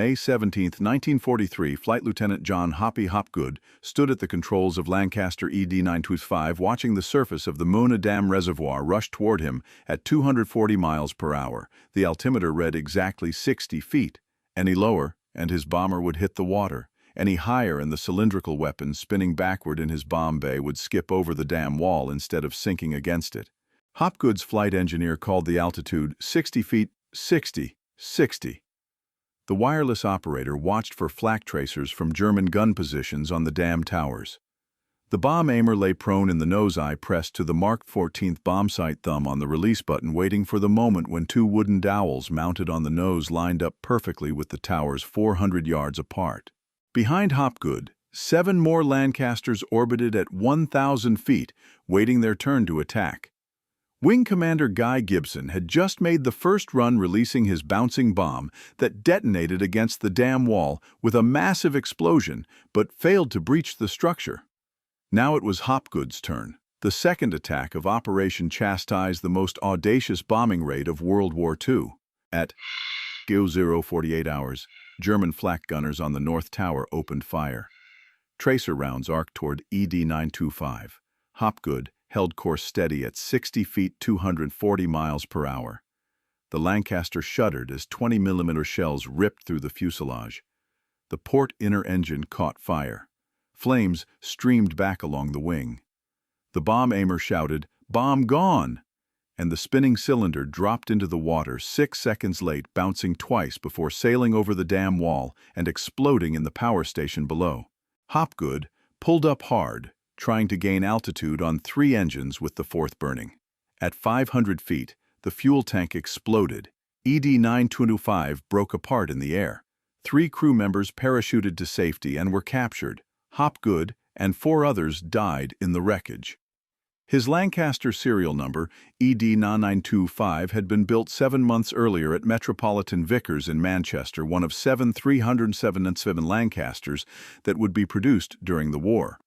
May 17, 1943, Flight Lieutenant John "Hoppy" Hopgood stood at the controls of Lancaster ED-925 watching the surface of the Mona Dam Reservoir rush toward him at 240 miles per hour. The altimeter read exactly 60 feet. Any lower, and his bomber would hit the water. Any higher, and the cylindrical weapon spinning backward in his bomb bay would skip over the dam wall instead of sinking against it. Hopgood's flight engineer called the altitude 60 feet, 60, 60. The wireless operator watched for flak tracers from German gun positions on the dam towers. The bomb aimer lay prone in the nose eye, pressed to the marked 14th bombsight, thumb on the release button, waiting for the moment when two wooden dowels mounted on the nose lined up perfectly with the towers 400 yards apart. Behind Hopgood, 7 more Lancasters orbited at 1,000 feet, waiting their turn to attack. Wing Commander Guy Gibson had just made the first run, releasing his bouncing bomb that detonated against the dam wall with a massive explosion, but failed to breach the structure. Now it was Hopgood's turn. The second attack of Operation Chastise, the most audacious bombing raid of World War II. At 00:48 hours, German flak gunners on the North Tower opened fire. Tracer rounds arced toward ED-925. Hopgood held course steady at 60 feet 240 miles per hour. The Lancaster shuddered as 20mm shells ripped through the fuselage. The port inner engine caught fire. Flames streamed back along the wing. The bomb aimer shouted, "Bomb gone!" and the spinning cylinder dropped into the water 6 seconds late, bouncing twice before sailing over the dam wall and exploding in the power station below. Hopgood pulled up hard, trying to gain altitude on 3 engines with the 4th burning. At 500 feet, the fuel tank exploded. ED-925 broke apart in the air. 3 crew members parachuted to safety and were captured. Hopgood and 4 others died in the wreckage. His Lancaster serial number, ED-925, had been built 7 months earlier at Metropolitan Vickers in Manchester, one of 7 377 Lancasters that would be produced during the war.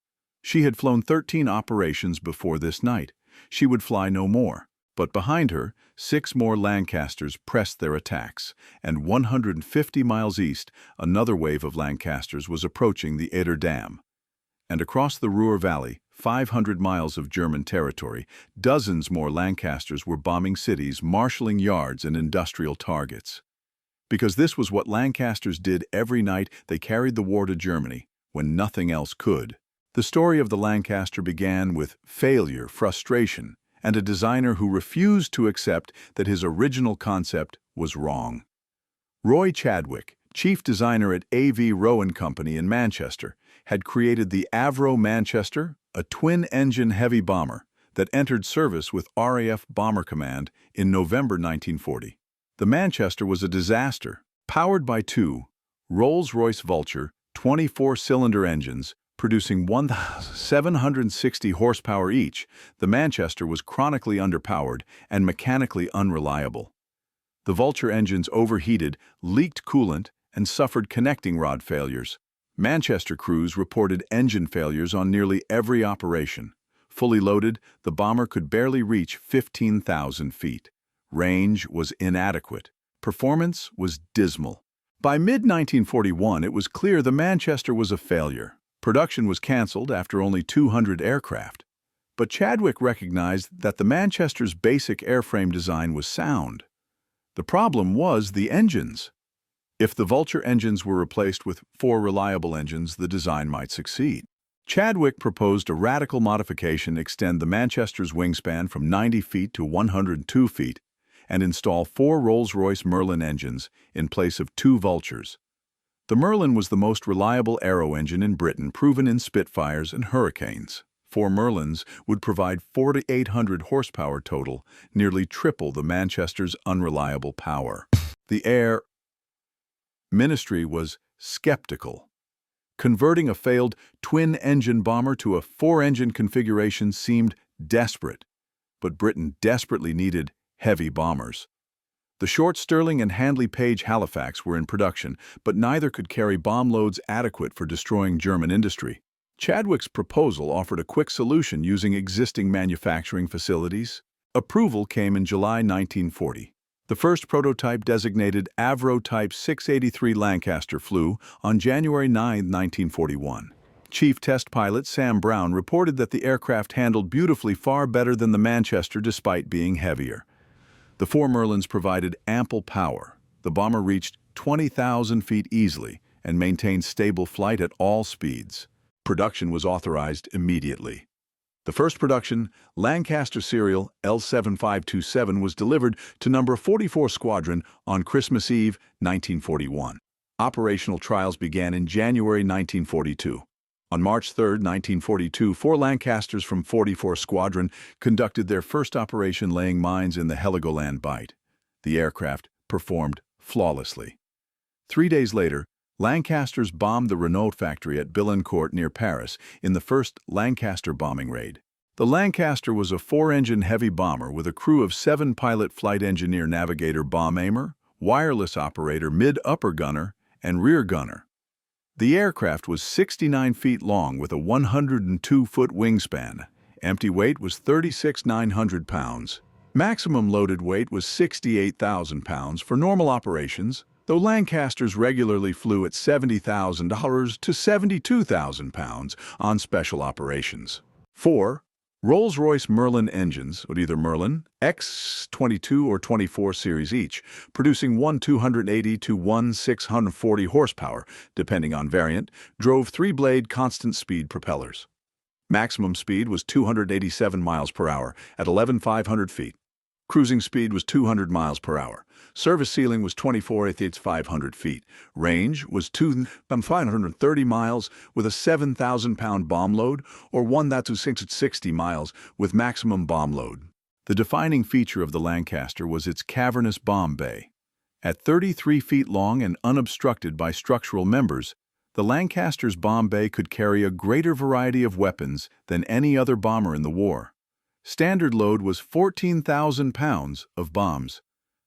She had flown 13 operations before this night. She would fly no more. But behind her, 6 more Lancasters pressed their attacks, and 150 miles east, another wave of Lancasters was approaching the Eder Dam. And across the Ruhr Valley, 500 miles of German territory, dozens more Lancasters were bombing cities, marshalling yards and industrial targets. Because this was what Lancasters did every night, they carried the war to Germany when nothing else could. The story of the Lancaster began with failure, frustration, and a designer who refused to accept that his original concept was wrong. Roy Chadwick, chief designer at A.V. Rowe & Company in Manchester, had created the Avro Lancaster, a twin-engine heavy bomber that entered service with RAF Bomber Command in November 1940. The Manchester was a disaster. Powered by 2 Rolls-Royce Vulture 24-cylinder engines, producing 1,760 horsepower each, the Manchester was chronically underpowered and mechanically unreliable. The Vulture engines overheated, leaked coolant, and suffered connecting rod failures. Manchester crews reported engine failures on nearly every operation. Fully loaded, the bomber could barely reach 15,000 feet. Range was inadequate. Performance was dismal. By mid-1941, it was clear the Manchester was a failure. Production was canceled after only 200 aircraft. But Chadwick recognized that the Manchester's basic airframe design was sound. The problem was the engines. If the Vulture engines were replaced with 4 reliable engines, the design might succeed. Chadwick proposed a radical modification: extend the Manchester's wingspan from 90 feet to 102 feet and install 4 Rolls-Royce Merlin engines in place of 2 Vultures. The Merlin was the most reliable aero engine in Britain, proven in Spitfires and Hurricanes. 4 Merlins would provide 4,800 horsepower total, nearly triple the Manchester's unreliable power. The Air Ministry was skeptical. Converting a failed twin-engine bomber to a 4-engine configuration seemed desperate, but Britain desperately needed heavy bombers. The short Stirling and Handley Page Halifax were in production, but neither could carry bomb loads adequate for destroying German industry. Chadwick's proposal offered a quick solution using existing manufacturing facilities. Approval came in July 1940. The first prototype, designated Avro Type 683 Lancaster, flew on January 9, 1941. Chief Test Pilot Sam Brown reported that the aircraft handled beautifully, far better than the Manchester despite being heavier. The four Merlins provided ample power. The bomber reached 20,000 feet easily and maintained stable flight at all speeds. Production was authorized immediately. The first production, Lancaster serial L7527, was delivered to No. 44 Squadron on Christmas Eve, 1941. Operational trials began in January 1942. On March 3, 1942, 4 Lancasters from 44 Squadron conducted their first operation, laying mines in the Heligoland Bight. The aircraft performed flawlessly. 3 days later, Lancasters bombed the Renault factory at Billancourt near Paris in the first Lancaster bombing raid. The Lancaster was a 4-engine heavy bomber with a crew of 7 pilot, flight engineer, navigator, bomb aimer, wireless operator, mid-upper gunner, and rear gunner. The aircraft was 69 feet long with a 102-foot wingspan. Empty weight was 36,900 pounds. Maximum loaded weight was 68,000 pounds for normal operations, though Lancasters regularly flew at 70,000 to 72,000 pounds on special operations. 4. Rolls-Royce Merlin engines, with either Merlin X22 or 24 series each, producing 280 to 640 horsepower, depending on variant, drove 3-blade constant-speed propellers. Maximum speed was 287 miles per hour at 11,500 feet. Cruising speed was 200 miles per hour. Service ceiling was 24,500 feet. Range was 2,530 miles with a 7,000-pound bomb load, or 1,260 miles with maximum bomb load. The defining feature of the Lancaster was its cavernous bomb bay. At 33 feet long and unobstructed by structural members, the Lancaster's bomb bay could carry a greater variety of weapons than any other bomber in the war. Standard load was 14,000 pounds of bombs.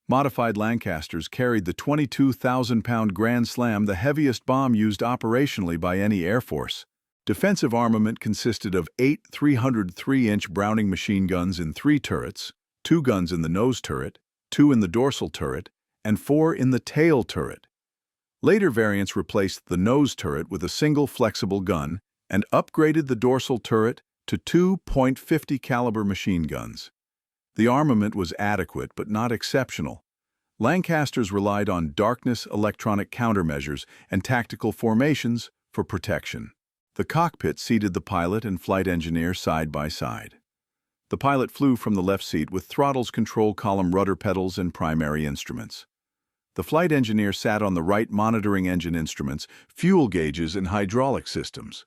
Modified Lancasters carried the 22,000-pound Grand Slam, the heaviest bomb used operationally by any Air Force. Defensive armament consisted of 8 303-inch Browning machine guns in 3 turrets, 2 guns in the nose turret, 2 in the dorsal turret, and 4 in the tail turret. Later variants replaced the nose turret with a single flexible gun and upgraded the dorsal turret to 2 .50 caliber machine guns. The armament was adequate but not exceptional. Lancasters relied on darkness, electronic countermeasures, and tactical formations for protection. The cockpit seated the pilot and flight engineer side by side. The pilot flew from the left seat with throttles, control column, rudder pedals, and primary instruments. The flight engineer sat on the right, monitoring engine instruments, fuel gauges, and hydraulic systems.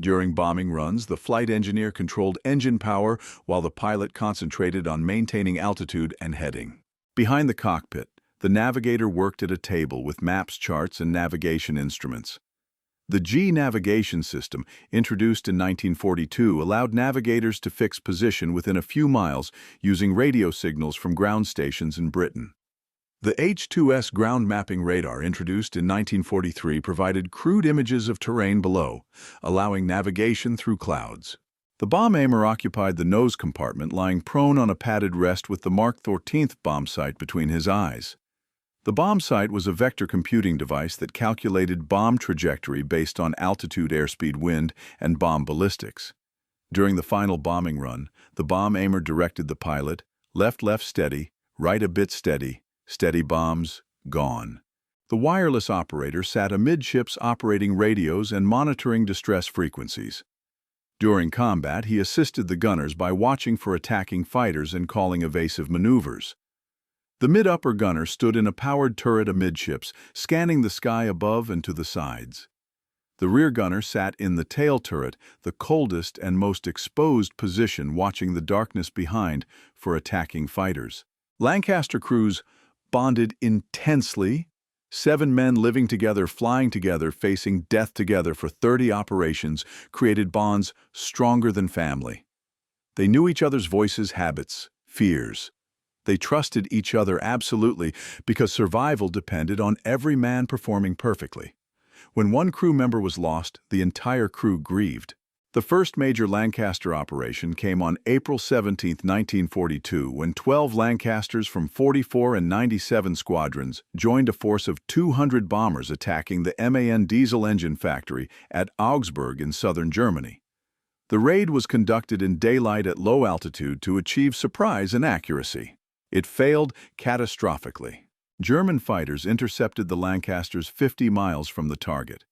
During bombing runs, the flight engineer controlled engine power while the pilot concentrated on maintaining altitude and heading. Behind the cockpit, the navigator worked at a table with maps, charts, and navigation instruments. The G navigation system, introduced in 1942, allowed navigators to fix position within a few miles using radio signals from ground stations in Britain. The H-2S ground mapping radar, introduced in 1943, provided crude images of terrain below, allowing navigation through clouds. The bomb aimer occupied the nose compartment, lying prone on a padded rest with the Mark 14th bomb sight between his eyes. The bomb sight was a vector computing device that calculated bomb trajectory based on altitude, airspeed, wind, and bomb ballistics. During the final bombing run, the bomb aimer directed the pilot, left steady, right a bit steady, steady bombs, gone. The wireless operator sat amidships operating radios and monitoring distress frequencies. During combat, he assisted the gunners by watching for attacking fighters and calling evasive maneuvers. The mid-upper gunner stood in a powered turret amidships, scanning the sky above and to the sides. The rear gunner sat in the tail turret, the coldest and most exposed position, watching the darkness behind for attacking fighters. Lancaster crews bonded intensely, 7 men living together, flying together, facing death together for 30 operations, created bonds stronger than family. They knew each other's voices, habits, fears. They trusted each other absolutely because survival depended on every man performing perfectly. When one crew member was lost, the entire crew grieved. The first major Lancaster operation came on April 17, 1942, when 12 Lancasters from 44 and 97 squadrons joined a force of 200 bombers attacking the MAN diesel engine factory at Augsburg in southern Germany. The raid was conducted in daylight at low altitude to achieve surprise and accuracy. It failed catastrophically. German fighters intercepted the Lancasters 50 miles from the target.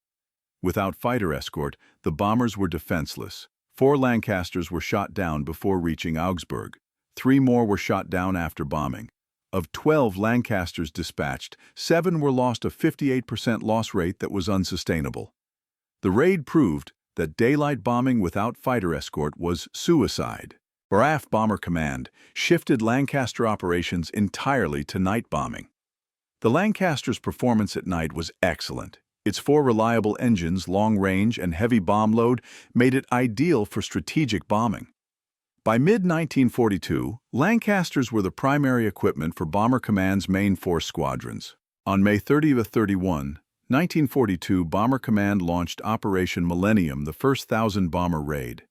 Without fighter escort, the bombers were defenseless. 4 Lancasters were shot down before reaching Augsburg. 3 more were shot down after bombing. Of 12 Lancasters dispatched, 7 were lost, a 58% loss rate that was unsustainable. The raid proved that daylight bombing without fighter escort was suicide. RAF Bomber Command shifted Lancaster operations entirely to night bombing. The Lancaster's performance at night was excellent. Its 4 reliable engines, long range, and heavy bomb load made it ideal for strategic bombing. By mid-1942, Lancasters were the primary equipment for Bomber Command's main force squadrons. On May 30–31, 1942, Bomber Command launched Operation Millennium, the first 1,000-bomber raid.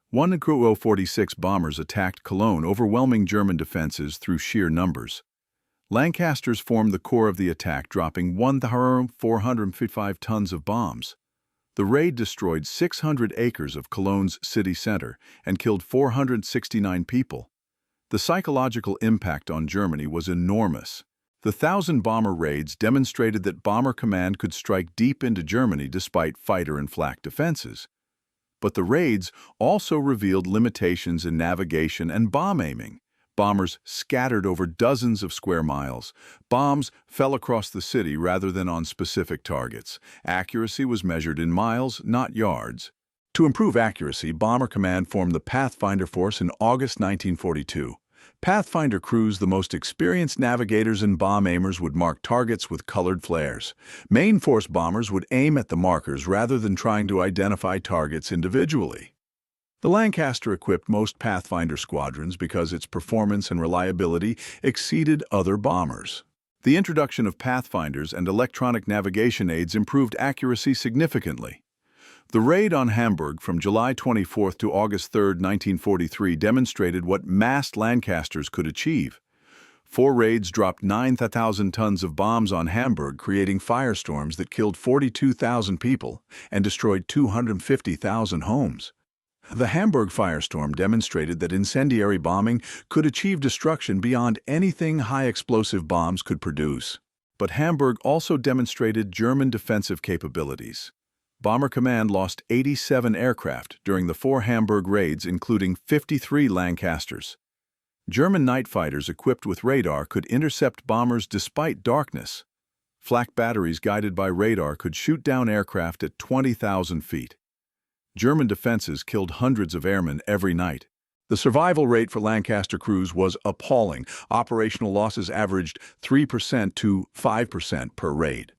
146 bombers attacked Cologne, overwhelming German defenses through sheer numbers. Lancasters formed the core of the attack, dropping 1,455 tons of bombs. The raid destroyed 600 acres of Cologne's city center and killed 469 people. The psychological impact on Germany was enormous. The 1,000-bomber raids demonstrated that Bomber Command could strike deep into Germany despite fighter and flak defenses. But the raids also revealed limitations in navigation and bomb aiming. Bombers scattered over dozens of square miles. Bombs fell across the city rather than on specific targets. Accuracy was measured in miles, not yards. To improve accuracy, Bomber Command formed the Pathfinder Force in August 1942. Pathfinder crews, the most experienced navigators and bomb aimers, would mark targets with colored flares. Main force bombers would aim at the markers rather than trying to identify targets individually. The Lancaster equipped most Pathfinder squadrons because its performance and reliability exceeded other bombers. The introduction of Pathfinders and electronic navigation aids improved accuracy significantly. The raid on Hamburg from July 24 to August 3, 1943 demonstrated what massed Lancasters could achieve. 4 raids dropped 9,000 tons of bombs on Hamburg, creating firestorms that killed 42,000 people and destroyed 250,000 homes. The Hamburg firestorm demonstrated that incendiary bombing could achieve destruction beyond anything high-explosive bombs could produce. But Hamburg also demonstrated German defensive capabilities. Bomber Command lost 87 aircraft during the 4 Hamburg raids, including 53 Lancasters. German night fighters equipped with radar could intercept bombers despite darkness. Flak batteries guided by radar could shoot down aircraft at 20,000 feet. German defenses killed hundreds of airmen every night. The survival rate for Lancaster crews was appalling. Operational losses averaged 3% to 5% per raid.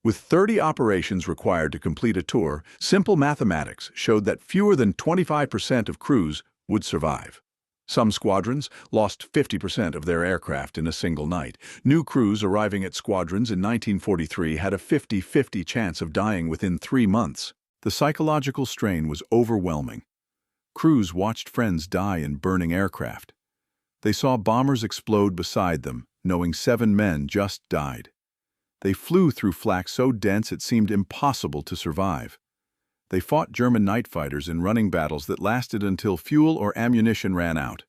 With 30 operations required to complete a tour, simple mathematics showed that fewer than 25% of crews would survive. Some squadrons lost 50% of their aircraft in a single night. New crews arriving at squadrons in 1943 had a 50-50 chance of dying within 3 months. The psychological strain was overwhelming. Crews watched friends die in burning aircraft. They saw bombers explode beside them, knowing 7 men just died. They flew through flak so dense it seemed impossible to survive. They fought German night fighters in running battles that lasted until fuel or ammunition ran out,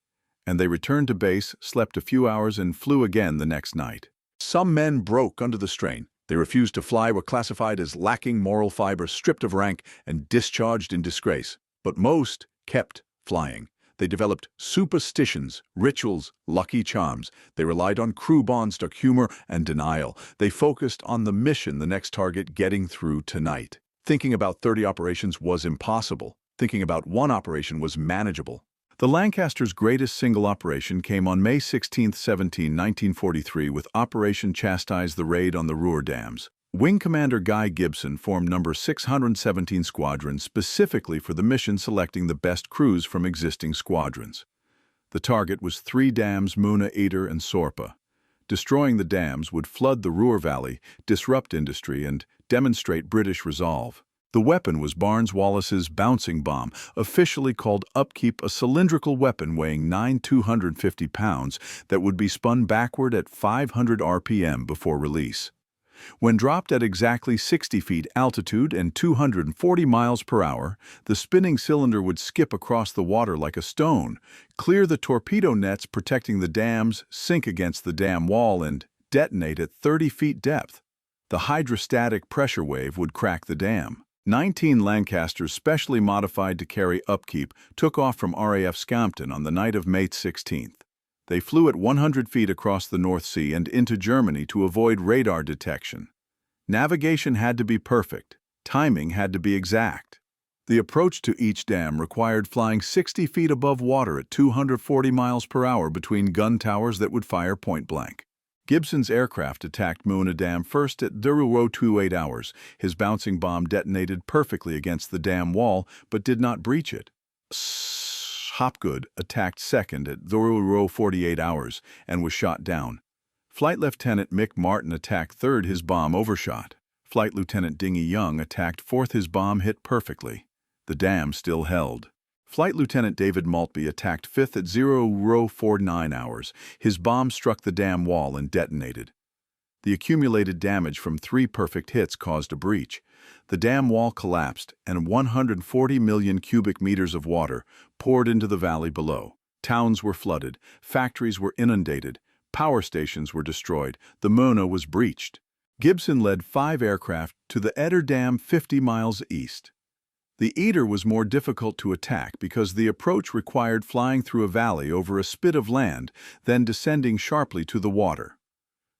and they returned to base, slept a few hours, and flew again the next night. Some men broke under the strain. They refused to fly, were classified as lacking moral fiber, stripped of rank, and discharged in disgrace. But most kept flying. They developed superstitions, rituals, lucky charms. They relied on crew bonds, dark humor, and denial. They focused on the mission, the next target, getting through tonight. Thinking about 30 operations was impossible. Thinking about 1 operation was manageable. The Lancaster's greatest single operation came on May 16–17, 1943 with Operation Chastise, the raid on the Ruhr dams. Wing Commander Guy Gibson formed No. 617 Squadron specifically for the mission, selecting the best crews from existing squadrons. The target was 3 dams, Muna, Eder, and Sorpa. Destroying the dams would flood the Ruhr Valley, disrupt industry, and demonstrate British resolve. The weapon was Barnes-Wallace's bouncing bomb, officially called Upkeep, a cylindrical weapon weighing 250 pounds that would be spun backward at 500 RPM before release. When dropped at exactly 60 feet altitude and 240 miles per hour, the spinning cylinder would skip across the water like a stone, clear the torpedo nets protecting the dams, sink against the dam wall, and detonate at 30 feet depth. The hydrostatic pressure wave would crack the dam. 19 Lancasters, specially modified to carry Upkeep, took off from RAF Scampton on the night of May 16th. They flew at 100 feet across the North Sea and into Germany to avoid radar detection. Navigation had to be perfect. Timing had to be exact. The approach to each dam required flying 60 feet above water at 240 miles per hour between gun towers that would fire point blank. Gibson's aircraft attacked Moona Dam first at WWII hours. His bouncing bomb detonated perfectly against the dam wall but did not breach it. Hopgood attacked second at WWII 48 hours and was shot down. Flight Lieutenant Mick Martin attacked third. His bomb overshot. Flight Lieutenant Dingy Young attacked fourth. His bomb hit perfectly. The dam still held. Flight Lieutenant David Maltby attacked fifth at WWII 49 hours. His bomb struck the dam wall and detonated. The accumulated damage from 3 perfect hits caused a breach. The dam wall collapsed and 140 million cubic meters of water poured into the valley below. Towns were flooded, factories were inundated, power stations were destroyed, the Moona was breached. Gibson led 5 aircraft to the Eder Dam 50 miles east. The Eder was more difficult to attack because the approach required flying through a valley over a spit of land, then descending sharply to the water.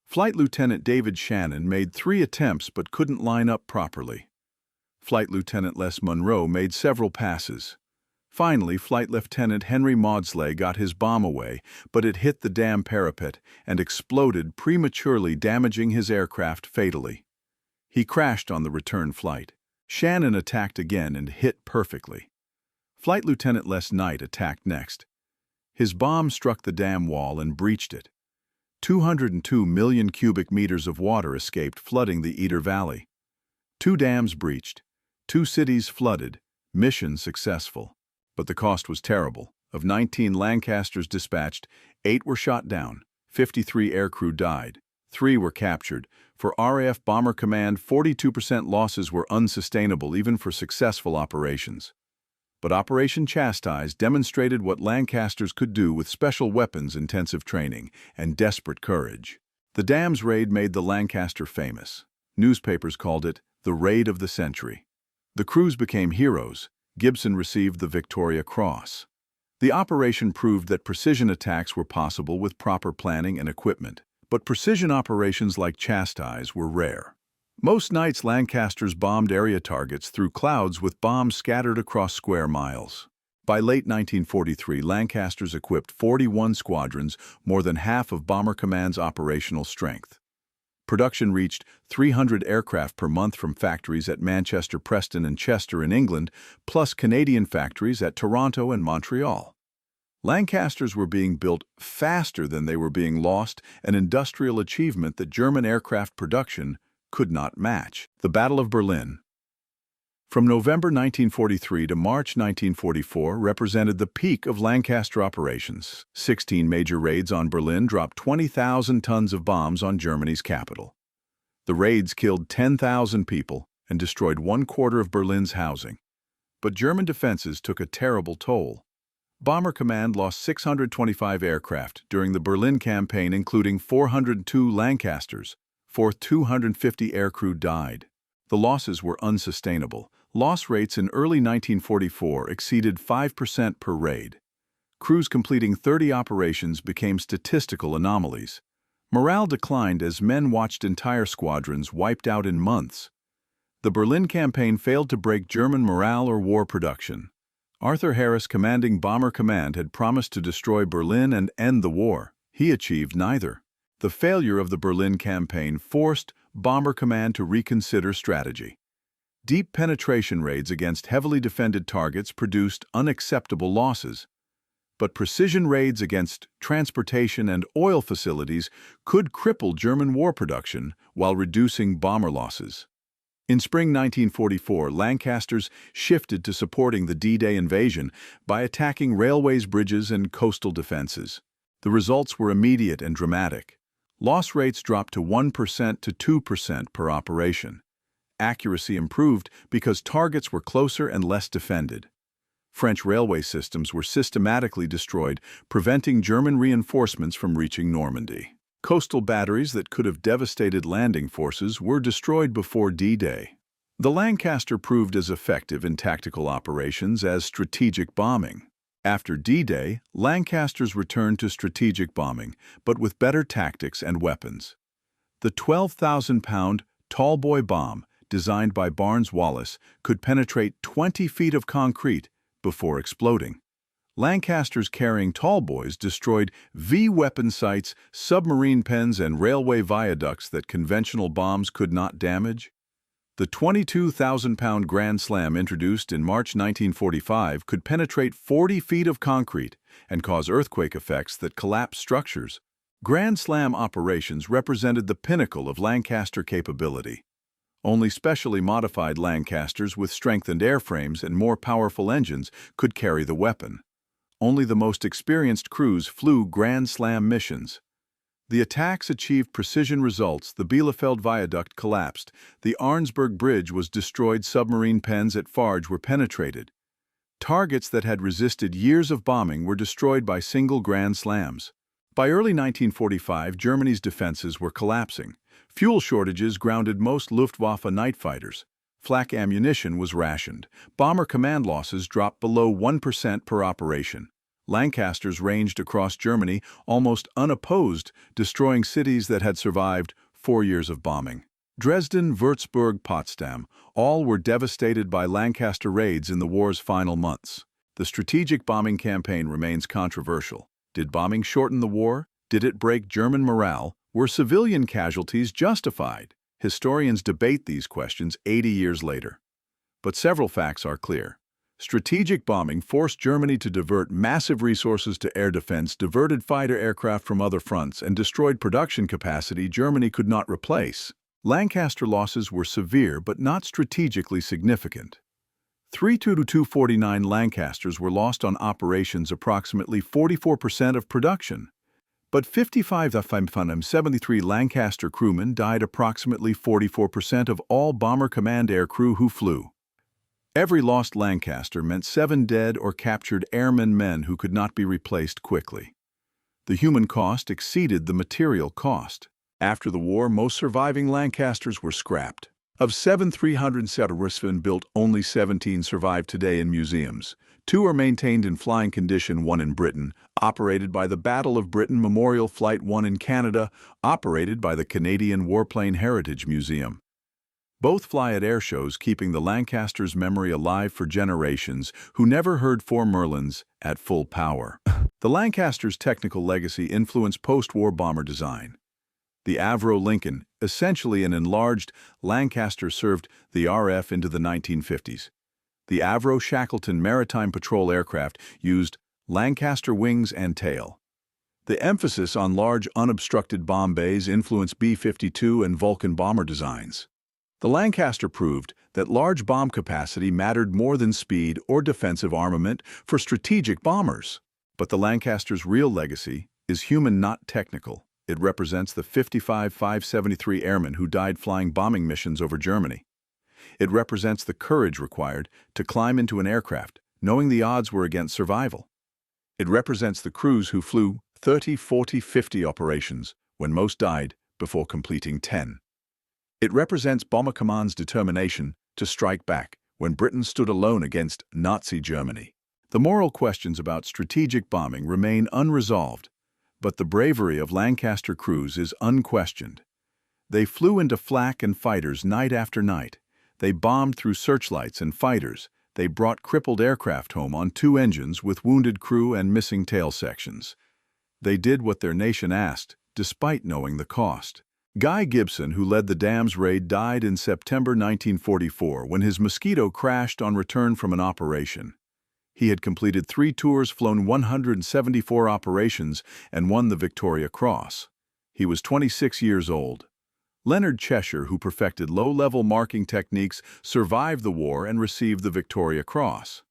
Flight Lieutenant David Shannon made 3 attempts but couldn't line up properly. Flight Lieutenant Les Munro made several passes. Finally, Flight Lieutenant Henry Maudslay got his bomb away, but it hit the dam parapet and exploded prematurely, damaging his aircraft fatally. He crashed on the return flight. Shannon attacked again and hit perfectly. Flight Lieutenant Les Knight attacked next. His bomb struck the dam wall and breached it. 202 million cubic meters of water escaped, flooding the Eder Valley. 2 dams breached. 2 cities flooded. Mission successful. But the cost was terrible. Of 19 Lancasters dispatched, 8 were shot down. 53 aircrew died. 3 were captured. For RAF Bomber Command, 42% losses were unsustainable even for successful operations. But Operation Chastise demonstrated what Lancasters could do with special weapons, intensive training, and desperate courage. The dam's raid made the Lancaster famous. Newspapers called it the Raid of the Century. The crews became heroes. Gibson received the Victoria Cross. The operation proved that precision attacks were possible with proper planning and equipment. But precision operations like Chastise were rare. Most nights Lancasters bombed area targets through clouds with bombs scattered across square miles. By late 1943, Lancasters equipped 41 squadrons, more than half of Bomber Command's operational strength. Production reached 300 aircraft per month from factories at Manchester, Preston, and Chester in England, plus Canadian factories at Toronto and Montreal. Lancasters were being built faster than they were being lost, an industrial achievement that German aircraft production could not match. The Battle of Berlin. From November 1943 to March 1944 represented the peak of Lancaster operations. 16 major raids on Berlin dropped 20,000 tons of bombs on Germany's capital. The raids killed 10,000 people and destroyed 1/4 of Berlin's housing. But German defenses took a terrible toll. Bomber Command lost 625 aircraft during the Berlin campaign, including 402 Lancasters. 250 aircrew died. The losses were unsustainable. Loss rates in early 1944 exceeded 5% per raid. Crews completing 30 operations became statistical anomalies. Morale declined as men watched entire squadrons wiped out in months. The Berlin campaign failed to break German morale or war production. Arthur Harris, commanding Bomber Command, had promised to destroy Berlin and end the war. He achieved neither. The failure of the Berlin campaign forced Bomber Command to reconsider strategy. Deep penetration raids against heavily defended targets produced unacceptable losses. But precision raids against transportation and oil facilities could cripple German war production while reducing bomber losses. In spring 1944, Lancasters shifted to supporting the D-Day invasion by attacking railways, bridges, and coastal defenses. The results were immediate and dramatic. Loss rates dropped to 1% to 2% per operation. Accuracy improved because targets were closer and less defended. French railway systems were systematically destroyed, preventing German reinforcements from reaching Normandy. Coastal batteries that could have devastated landing forces were destroyed before D-Day. The Lancaster proved as effective in tactical operations as strategic bombing. After D-Day, Lancasters returned to strategic bombing, but with better tactics and weapons. The 12,000-pound tallboy bomb, designed by Barnes-Wallis, could penetrate 20 feet of concrete before exploding. Lancasters carrying tallboys destroyed V-weapon sites, submarine pens, and railway viaducts that conventional bombs could not damage. The 22,000-pound Grand Slam introduced in March 1945 could penetrate 40 feet of concrete and cause earthquake effects that collapse structures. Grand Slam operations represented the pinnacle of Lancaster capability. Only specially modified Lancasters with strengthened airframes and more powerful engines could carry the weapon. Only the most experienced crews flew Grand Slam missions. The attacks achieved precision results. The Bielefeld Viaduct collapsed. The Arnsberg Bridge was destroyed. Submarine pens at Farge were penetrated. Targets that had resisted years of bombing were destroyed by single Grand Slams. By early 1945, Germany's defenses were collapsing. Fuel shortages grounded most Luftwaffe night fighters. Flak ammunition was rationed. Bomber command losses dropped below 1% per operation. Lancasters ranged across Germany almost unopposed, destroying cities that had survived 4 years of bombing. Dresden, Würzburg, Potsdam, all were devastated by Lancaster raids in the war's final months. The strategic bombing campaign remains controversial. Did bombing shorten the war? Did it break German morale? Were civilian casualties justified? Historians debate these questions 80 years later. But several facts are clear. Strategic bombing forced Germany to divert massive resources to air defense, diverted fighter aircraft from other fronts, and destroyed production capacity Germany could not replace. Lancaster losses were severe but not strategically significant. 32-249 Lancasters were lost on operations, approximately 44% of production. But 73 Lancaster crewmen died, approximately 44% of all Bomber Command air crew who flew. Every lost Lancaster meant 7 dead or captured airmen, men who could not be replaced quickly. The human cost exceeded the material cost. After the war, most surviving Lancasters were scrapped. Of 7,307 built, only 17 survive today in museums. 2 are maintained in flying condition, 1 in Britain, operated by the Battle of Britain Memorial Flight 1 in Canada, operated by the Canadian Warplane Heritage Museum. Both fly at air shows, keeping the Lancaster's memory alive for generations who never heard 4 Merlins at full power. The Lancaster's technical legacy influenced post-war bomber design. The Avro Lincoln, essentially an enlarged Lancaster, served the RAF into the 1950s. The Avro Shackleton maritime patrol aircraft used Lancaster wings and tail. The emphasis on large unobstructed bomb bays influenced B-52 and Vulcan bomber designs. The Lancaster proved that large bomb capacity mattered more than speed or defensive armament for strategic bombers. But the Lancaster's real legacy is human, not technical. It represents the 573 airmen who died flying bombing missions over Germany. It represents the courage required to climb into an aircraft, knowing the odds were against survival. It represents the crews who flew 30, 40, 50 operations when most died before completing 10. It represents Bomber Command's determination to strike back when Britain stood alone against Nazi Germany. The moral questions about strategic bombing remain unresolved, but the bravery of Lancaster crews is unquestioned. They flew into flak and fighters night after night. They bombed through searchlights and fighters. They brought crippled aircraft home on 2 engines with wounded crew and missing tail sections. They did what their nation asked, despite knowing the cost. Guy Gibson, who led the Dambusters Raid, died in September 1944 when his Mosquito crashed on return from an operation. He had completed 3 tours, flown 174 operations, and won the Victoria Cross. He was 26 years old. Leonard Cheshire, who perfected low-level marking techniques, survived the war and received the Victoria Cross.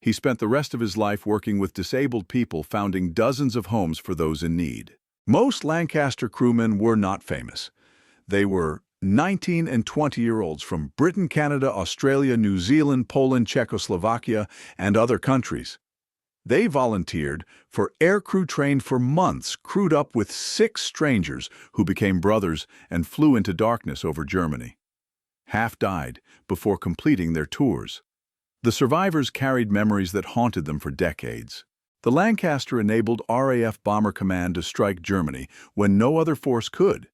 He spent the rest of his life working with disabled people, founding dozens of homes for those in need. Most Lancaster crewmen were not famous. They were 19 and 20-year-olds from Britain, Canada, Australia, New Zealand, Poland, Czechoslovakia, and other countries. They volunteered for aircrew trained for months, crewed up with 6 strangers who became brothers and flew into darkness over Germany. Half died before completing their tours. The survivors carried memories that haunted them for decades. The Lancaster enabled RAF Bomber Command to strike Germany when no other force could.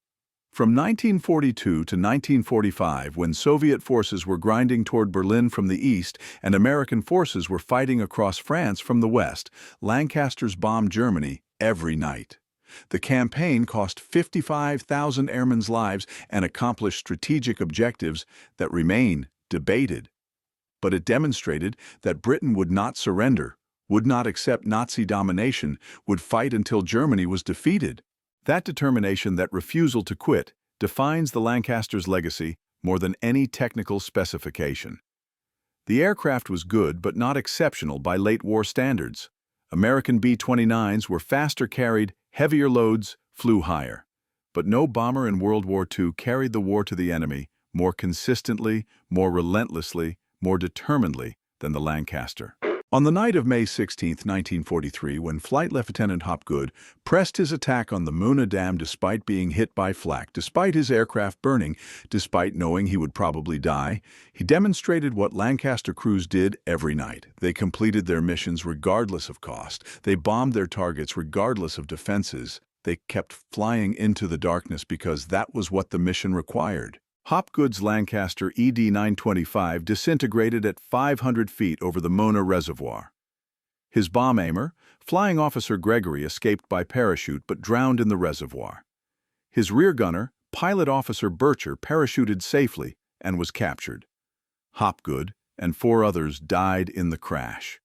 From 1942 to 1945, when Soviet forces were grinding toward Berlin from the east and American forces were fighting across France from the west, Lancasters bombed Germany every night. The campaign cost 55,000 airmen's lives and accomplished strategic objectives that remain debated. But it demonstrated that Britain would not surrender, would not accept Nazi domination, would fight until Germany was defeated. That determination, that refusal to quit, defines the Lancaster's legacy more than any technical specification. The aircraft was good but not exceptional by late war standards. American B-29s were faster, carried heavier loads, flew higher. But no bomber in World War II carried the war to the enemy more consistently, more relentlessly, more determinedly than the Lancaster. On the night of May 16, 1943, when Flight Lieutenant Hopgood pressed his attack on the Moona Dam despite being hit by flak, despite his aircraft burning, despite knowing he would probably die, he demonstrated what Lancaster crews did every night. They completed their missions regardless of cost. They bombed their targets regardless of defenses. They kept flying into the darkness because that was what the mission required. Hopgood's Lancaster ED-925 disintegrated at 500 feet over the Moona Reservoir. His bomb aimer, Flying Officer Gregory, escaped by parachute but drowned in the reservoir. His rear gunner, Pilot Officer Bircher, parachuted safely and was captured. Hopgood and 4 others died in the crash.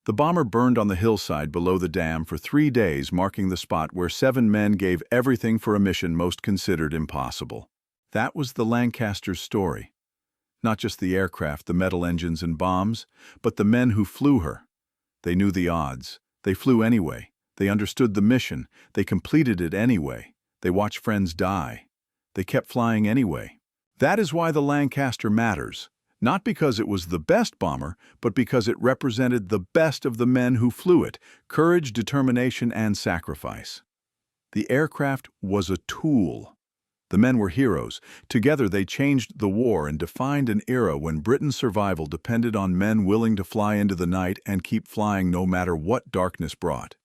The bomber burned on the hillside below the dam for 3 days, marking the spot where 7 men gave everything for a mission most considered impossible. That was the Lancaster's story. Not just the aircraft, the metal engines and bombs, but the men who flew her. They knew the odds. They flew anyway. They understood the mission. They completed it anyway. They watched friends die. They kept flying anyway. That is why the Lancaster matters. Not because it was the best bomber, but because it represented the best of the men who flew it: courage, determination, and sacrifice. The aircraft was a tool. The men were heroes. Together they changed the war and defined an era when Britain's survival depended on men willing to fly into the night and keep flying no matter what darkness brought.